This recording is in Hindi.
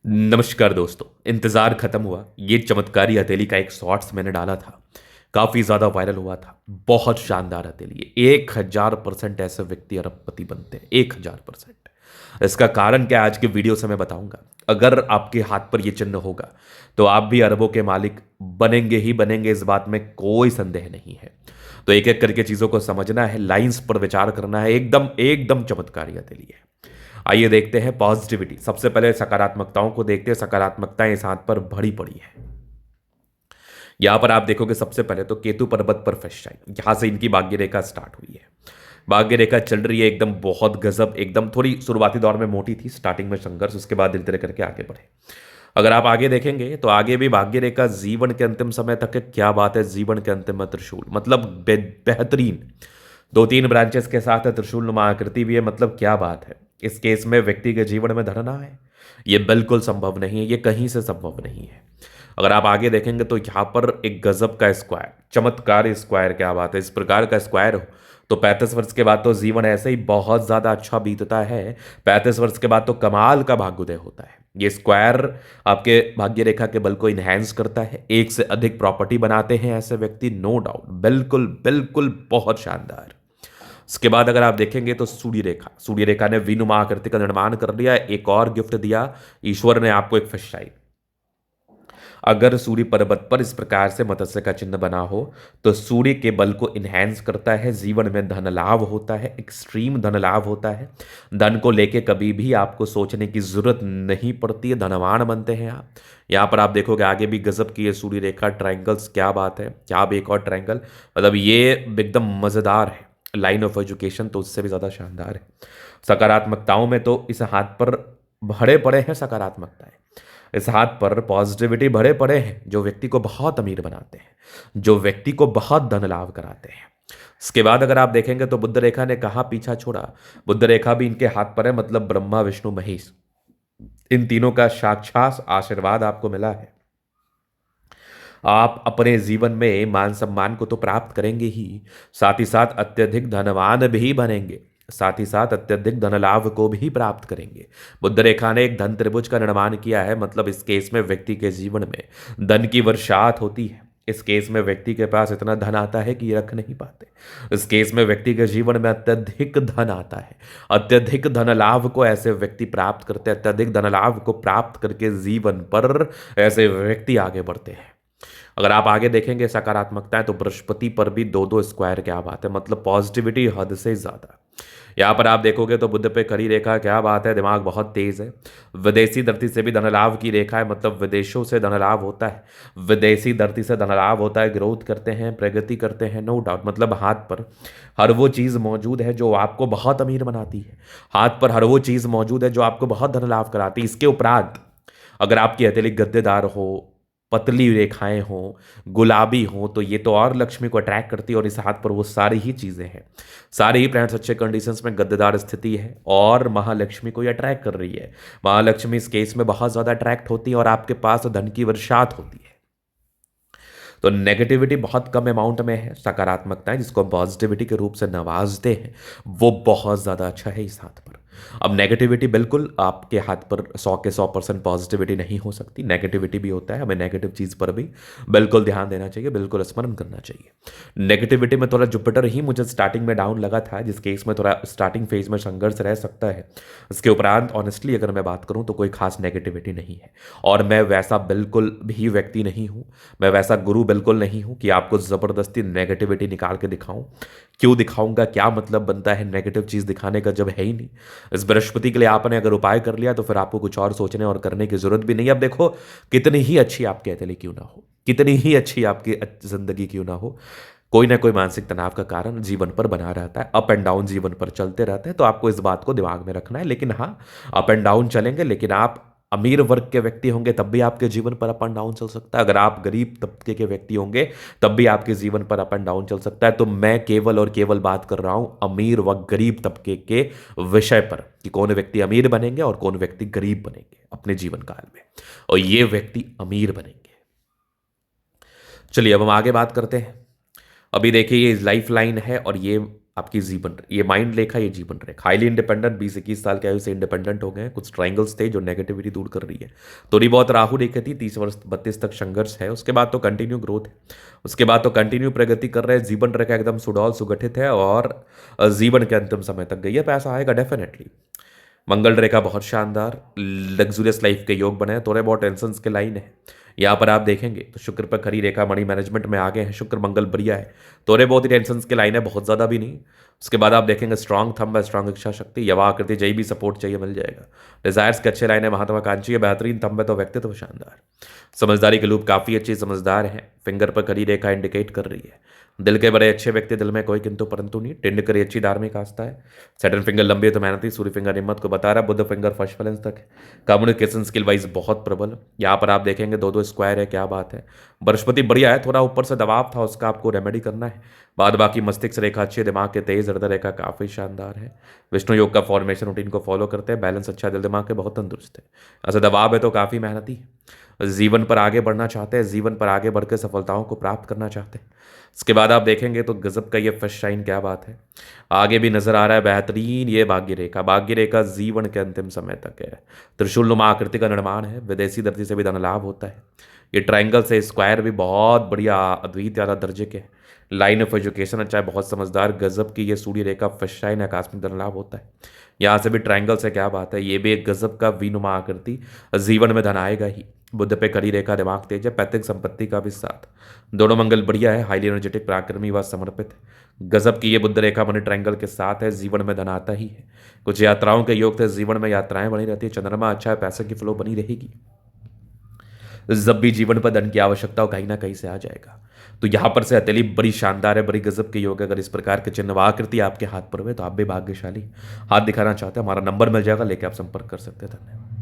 नमस्कार दोस्तों। इंतज़ार खत्म हुआ। ये चमत्कारी हथेली का एक शॉर्ट्स मैंने डाला था। काफ़ी ज़्यादा वायरल हुआ था। बहुत शानदार हथेली है। 1000% ऐसे व्यक्ति अरबपति बनते हैं। 1000%। इसका कारण क्या है आज के वीडियो से मैं बताऊंगा। अगर आपके हाथ पर ये चिन्ह होगा तो आप भी अरबों के मालिक बनेंगे ही बनेंगे, इस बात में कोई संदेह नहीं है। तो एक एक करके चीज़ों को समझना है, लाइंस पर विचार करना है। एकदम एकदम चमत्कारी हथेली है। आइए देखते हैं पॉजिटिविटी। सबसे पहले सकारात्मकताओं को देखते हैं। सकारात्मकताएं इस हाथ पर भरी पड़ी है। यहां पर आप देखोगे सबसे पहले तो केतु पर्वत पर फंस जाए, यहां से इनकी भाग्य रेखा स्टार्ट हुई है। भाग्य रेखा चल रही है एकदम बहुत गजब। एकदम थोड़ी शुरुआती दौर में मोटी थी, स्टार्टिंग में संघर्ष, उसके बाद धीरे धीरे करके आगे बढ़े। अगर आप आगे देखेंगे तो आगे भी भाग्य रेखा जीवन के अंतिम समय तक है। क्या बात है, जीवन के अंतिम में त्रिशूल, मतलब बेहतरीन। दो तीन ब्रांचेस के साथ है, त्रिशूल नुमा आकृति भी है, मतलब क्या बात है। इस केस में व्यक्ति के जीवन में धन ना है, ये बिल्कुल संभव नहीं है, ये कहीं से संभव नहीं है। अगर आप आगे देखेंगे तो यहां पर एक गजब का स्क्वायर, चमत्कार स्क्वायर, क्या बात है। इस प्रकार का स्क्वायर हो तो 35 वर्ष के बाद तो जीवन ऐसे ही बहुत ज्यादा अच्छा बीतता है। 35 वर्ष के बाद तो कमाल का भाग्योदय होता है। ये स्क्वायर आपके भाग्य रेखा के बल को इनहेंस करता है। एक से अधिक प्रॉपर्टी बनाते हैं ऐसे व्यक्ति, नो डाउट, बिल्कुल बिल्कुल बहुत शानदार। इसके बाद अगर आप देखेंगे तो सूर्य रेखा ने विनुमा आकृति का निर्माण कर लिया। एक और गिफ्ट दिया ईश्वर ने आपको, एक फिशाई। अगर सूर्य पर्वत पर इस प्रकार से मत्स्य का चिन्ह बना हो तो सूर्य के बल को इनहेंस करता है। जीवन में धन लाभ होता है, एक्सट्रीम धन लाभ होता है। धन को लेके कभी भी आपको सोचने की जरूरत नहीं पड़ती है, धनवान बनते हैं आप। यहाँ पर आप देखोगे आगे भी गजब की है सूर्य रेखा, ट्रायंगल्स, क्या बात है। यहाँ भी एक और ट्रायंगल, मतलब ये एकदम मजेदार है। लाइन ऑफ एजुकेशन तो उससे भी ज्यादा शानदार है। सकारात्मकताओं में तो इस हाथ पर भरे पड़े हैं सकारात्मकताएं। इस हाथ पर पॉजिटिविटी भरे पड़े हैं, जो व्यक्ति को बहुत अमीर बनाते हैं, जो व्यक्ति को बहुत धन लाभ कराते हैं। इसके बाद अगर आप देखेंगे तो बुद्ध रेखा ने कहा पीछा छोड़ा। बुद्ध रेखा भी इनके हाथ पर है, मतलब ब्रह्मा विष्णु महेश, इन तीनों का साक्षात आशीर्वाद आपको मिला है। आप अपने जीवन में मान सम्मान को तो प्राप्त करेंगे ही, साथ ही साथ अत्यधिक धनवान भी बनेंगे, साथ ही साथ अत्यधिक धन लाभ को भी प्राप्त करेंगे। बुद्ध रेखा ने एक धन त्रिभुज का निर्माण किया है, मतलब इस केस में व्यक्ति के जीवन में धन की वर्षात होती है। इस केस में व्यक्ति के पास इतना धन आता है कि ये रख नहीं पाते। इस केस में व्यक्ति के जीवन में अत्यधिक धन आता है। अत्यधिक धन लाभ को ऐसे व्यक्ति प्राप्त करते हैं। अत्यधिक धन लाभ को प्राप्त करके जीवन पर ऐसे व्यक्ति आगे बढ़ते हैं। अगर आप आगे देखेंगे सकारात्मकता है तो बृहस्पति पर भी दो दो स्क्वायर, क्या बात है, मतलब पॉजिटिविटी हद से ज्यादा। यहाँ पर आप देखोगे तो बुद्ध पे खड़ी रेखा, क्या बात है, दिमाग बहुत तेज है। विदेशी धरती से भी धन लाभ की रेखा है, मतलब विदेशों से धन लाभ होता है। विदेशी धरती से धन लाभ होता है, ग्रोथ करते हैं, प्रगति करते हैं, नो डाउट। मतलब हाथ पर हर वो चीज़ मौजूद है जो आपको बहुत अमीर बनाती है। हाथ पर हर वो चीज़ मौजूद है जो आपको बहुत धन लाभ कराती है। इसके उपरांत अगर आपकी हथेली गद्देदार हो, पतली रेखाएं हो, गुलाबी हो, तो ये तो और लक्ष्मी को अट्रैक्ट करती है। और इस हाथ पर वो सारी ही चीजें हैं। सारे ही प्लैनेट्स अच्छे कंडीशंस में गद्देदार स्थिति है और महालक्ष्मी को ये अट्रैक्ट कर रही है। महालक्ष्मी इस केस में बहुत ज्यादा अट्रैक्ट होती है और आपके पास धन की वर्षात होती है। तो नेगेटिविटी बहुत कम अमाउंट में है। सकारात्मकताएं जिसको हम पॉजिटिविटी के रूप से नवाजते हैं वो बहुत ज़्यादा अच्छा है इस हाथ पर। अब नेगेटिविटी बिल्कुल आपके हाथ पर 100% पॉजिटिविटी नहीं हो सकती। नेगेटिविटी भी होता है, हमें नेगेटिव चीज़ पर भी बिल्कुल ध्यान देना चाहिए, बिल्कुल स्मरण करना चाहिए। नेगेटिविटी में थोड़ा जुपिटर ही मुझे स्टार्टिंग में डाउन लगा था, जिस केस में थोड़ा स्टार्टिंग फेज में संघर्ष रह सकता है। इसके उपरांत ऑनेस्टली अगर मैं बात करूं तो कोई खास नेगेटिविटी नहीं है। और मैं वैसा बिल्कुल भी व्यक्ति नहीं हूं, मैं वैसा गुरु बिल्कुल नहीं हूं कि आपको जबरदस्ती नेगेटिविटी निकाल के दिखाऊं। क्यों दिखाऊंगा, क्या मतलब बनता है नेगेटिव चीज दिखाने का जब है ही नहीं। इस बृहस्पति के लिए आपने अगर उपाय कर लिया तो फिर आपको कुछ और सोचने और करने की जरूरत भी नहीं। अब देखो कितनी ही अच्छी आपकी हथेली क्यों ना हो, कितनी ही अच्छी आपकी जिंदगी क्यों ना हो, कोई ना कोई मानसिक तनाव का कारण जीवन पर बना रहता है। अप एंड डाउन जीवन पर चलते रहते हैं, तो आपको इस बात को दिमाग में रखना है। लेकिन हाँ, अप एंड डाउन चलेंगे, लेकिन आप अमीर वर्ग के व्यक्ति होंगे तब भी आपके जीवन पर अप एंड डाउन चल सकता है। अगर आप गरीब तबके के व्यक्ति होंगे तब भी आपके जीवन पर अप एंड डाउन चल सकता है। तो मैं केवल और केवल बात कर रहा हूं अमीर व गरीब तबके के विषय पर, कि कौन व्यक्ति अमीर बनेंगे और कौन व्यक्ति गरीब बनेंगे अपने जीवन काल में, और ये व्यक्ति अमीर बनेंगे। चलिए अब हम आगे बात करते हैं। अभी देखिए ये लाइफ लाइन है और ये आपकी जीवन, ये माइंड रेखा, ये जीवन रेखा, हाईली इंडिपेंडेंट, 20-21 साल की आयु से इंडिपेंडेंट हो गए हैं। कुछ ट्राइंगल्स थे जो नेगेटिविटी दूर कर रही है। थोड़ी बहुत राहु रेखा थी, 30 वर्ष 32 तक संघर्ष है, उसके बाद तो कंटिन्यू ग्रोथ है, उसके बाद तो कंटिन्यू प्रगति कर रहे हैं। जीवन रेखा एकदम सुडौल सुगठित है और जीवन के अंतिम समय तक गई है। पैसा आएगा डेफिनेटली। मंगल रेखा बहुत शानदार, लग्जूरियस लाइफ के योग बने हैं। थोड़े बहुत टेंशन के लाइन है यहाँ पर आप देखेंगे तो शुक्र पर खड़ी रेखा मणि मैनेजमेंट में आ गए हैं। शुक्र मंगल बढ़िया है, थोड़े बहुत ही टेंशन के लाइन है, बहुत ज़्यादा भी नहीं। उसके बाद आप देखेंगे स्ट्रांग थंब है, स्ट्रांग इच्छा शक्ति, यवा आकृति, जय भी सपोर्ट चाहिए मिल जाएगा। डिजायर्स के अच्छे लाइन है, महत्वाकांक्षी है, बेहतरीन थंब है, तो व्यक्तित्व शानदार। समझदारी के लूप काफ़ी अच्छी समझदार है। फिंगर पर खड़ी रेखा इंडिकेट कर रही है दिल के बड़े अच्छे व्यक्ति, दिल में कोई किंतु परंतु नहीं। टिंड करी अच्छी धार्मिक आस्था है। सेटन फिंगर लंबी है तो मेहनती, सूर्य फिंगर हिम्मत को बता रहा है, बुद्ध फिंगर फर्स्ट बैलेंस तक है। कम्युनिकेशन स्किल वाइज बहुत प्रबल। यहाँ पर आप देखेंगे 2-2 स्क्वायर है, क्या बात है। बृहस्पति बढ़िया है, थोड़ा ऊपर से दबाव था उसका आपको रेमेडी करना है। बाद बाकी मस्तिष्क रेखा अच्छी है, दिमाग के तेज, हृदय रेखा काफ़ी शानदार है। विष्णु योग का फॉर्मेशन रूटीन को फॉलो करते हैं, बैलेंस अच्छा, दिल दिमाग के बहुत तंदुरुस्त है। ऐसा दबाव है तो काफ़ी मेहनती है। जीवन पर आगे बढ़ना चाहते हैं, जीवन पर आगे बढ़ के सफलताओं को प्राप्त करना चाहते हैं। इसके बाद आप देखेंगे तो गजब का ये फर्स्ट शाइन, क्या बात है। आगे भी नजर आ रहा है बेहतरीन ये भाग्य रेखा। भाग्य रेखा जीवन के अंतिम समय तक है। त्रिशूल नुमा आकृति का निर्माण है, विदेशी धरती से भी धन लाभ होता है। ये ट्रायंगल से स्क्वायर भी बहुत बढ़िया अद्वितीय आधा दर्जे के हैं। लाइन ऑफ एजुकेशन अच्छा है, बहुत समझदार, गजब की ये सूर्य रेखा फर्स्ट शाइन, आकस्मिक धन लाभ होता है। यहाँ से भी ट्रायंगल से, क्या बात है। ये भी एक गजब का वीनुमा आकृति, जीवन में धन आएगा ही। बुद्ध पे कड़ी रेखा, दिमाग तेज है, पैतृक संपत्ति का भी साथ। दोनों मंगल बढ़िया है, हाईली एनर्जेटिक, पराक्रमी व समर्पित है। गजब की ये बुद्ध रेखा मनी ट्रायंगल के साथ है, जीवन में धन आता ही है। कुछ यात्राओं के योग थे, जीवन में यात्राएं बनी रहती है। चंद्रमा अच्छा है, पैसे की फ्लो बनी रहेगी। जब भी जीवन पर धन की आवश्यकता हो, कहीं ना कहीं से आ जाएगा। तो यहाँ पर से हथेली बड़ी शानदार है, बड़ी गजब के योग है। अगर इस प्रकार के चिन्ह व आकृति आपके हाथ पर हुए तो आप भी भाग्यशाली। हाथ दिखाना चाहते हैं, हमारा नंबर मिल जाएगा, लेके आप संपर्क कर सकते हैं। धन्यवाद।